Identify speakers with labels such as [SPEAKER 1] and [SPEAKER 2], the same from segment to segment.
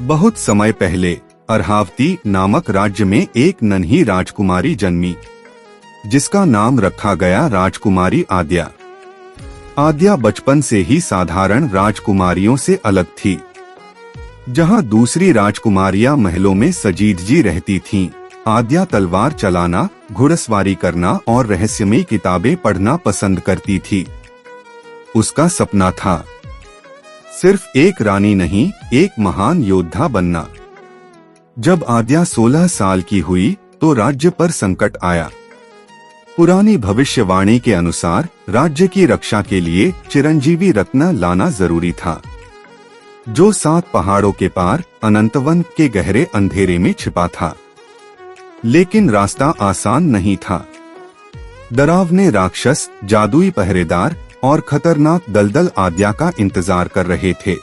[SPEAKER 1] बहुत समय पहले अर्हावती नामक राज्य में एक नन्ही राजकुमारी जन्मी, जिसका नाम रखा गया राजकुमारी आद्या। आद्या बचपन से ही साधारण राजकुमारियों से अलग थी। जहां दूसरी राजकुमारियां महलों में सजीदजी रहती थीं, आद्या तलवार चलाना, घुड़सवारी करना और रहस्यमयी किताबें पढ़ना पसंद करती थी। उसका सपना था सिर्फ एक रानी नहीं, एक महान योद्धा बनना। जब आद्या 16 साल की हुई तो राज्य पर संकट आया। पुरानी भविष्यवाणी के अनुसार राज्य की रक्षा के लिए चिरंजीवी रत्न लाना जरूरी था, जो 7 पहाड़ों के पार अनंतवन के गहरे अंधेरे में छिपा था। लेकिन रास्ता आसान नहीं था। डरावने राक्षस, जादुई पहरेदार और खतरनाक दलदल आद्या का इंतजार कर रहे थे।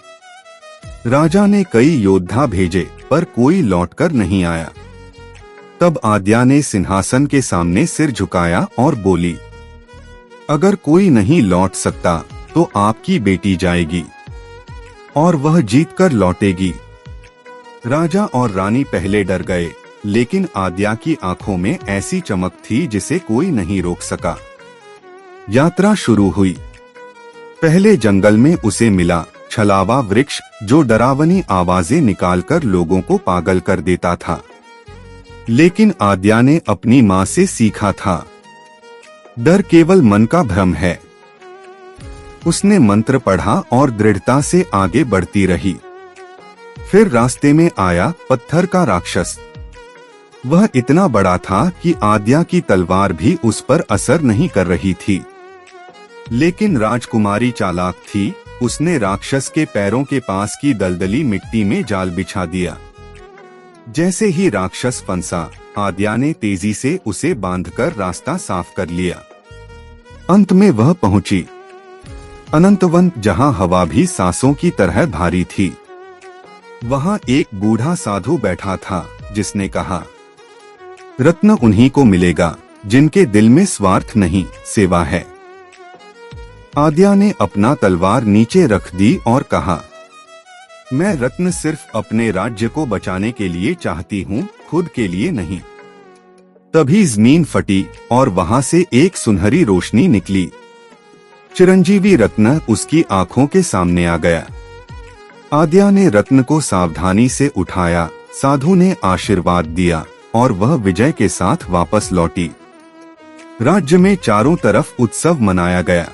[SPEAKER 1] राजा ने कई योद्धा भेजे, पर कोई लौटकर नहीं आया। तब आद्या ने सिंहासन के सामने सिर झुकाया और बोली, अगर कोई नहीं लौट सकता तो आपकी बेटी जाएगी और वह जीतकर लौटेगी। राजा और रानी पहले डर गए, लेकिन आद्या की आंखों में ऐसी चमक थी जिसे कोई नहीं रोक सका। यात्रा शुरू हुई। पहले जंगल में उसे मिला छलावा वृक्ष, जो डरावनी आवाजें निकालकर लोगों को पागल कर देता था। लेकिन आद्या ने अपनी माँ से सीखा था, डर केवल मन का भ्रम है। उसने मंत्र पढ़ा और दृढ़ता से आगे बढ़ती रही। फिर रास्ते में आया पत्थर का राक्षस। वह इतना बड़ा था कि आद्या की तलवार भी उस पर असर नहीं कर रही थी। लेकिन राजकुमारी चालाक थी। उसने राक्षस के पैरों के पास की दलदली मिट्टी में जाल बिछा दिया। जैसे ही राक्षस फंसा, आद्या ने तेजी से उसे बांधकर रास्ता साफ कर लिया। अंत में वह पहुंची अनंतवन, जहां हवा भी सांसों की तरह भारी थी। वहां एक बूढ़ा साधु बैठा था, जिसने कहा, रत्न उन्हीं को मिलेगा जिनके दिल में स्वार्थ नहीं, सेवा है। आद्या ने अपना तलवार नीचे रख दी और कहा, मैं रत्न सिर्फ अपने राज्य को बचाने के लिए चाहती हूँ, खुद के लिए नहीं। तभी जमीन फटी और वहां से एक सुनहरी रोशनी निकली। चिरंजीवी रत्न उसकी आंखों के सामने आ गया। आद्या ने रत्न को सावधानी से उठाया, साधु ने आशीर्वाद दिया और वह विजय के साथ वापस लौटी। राज्य में चारों तरफ उत्सव मनाया गया।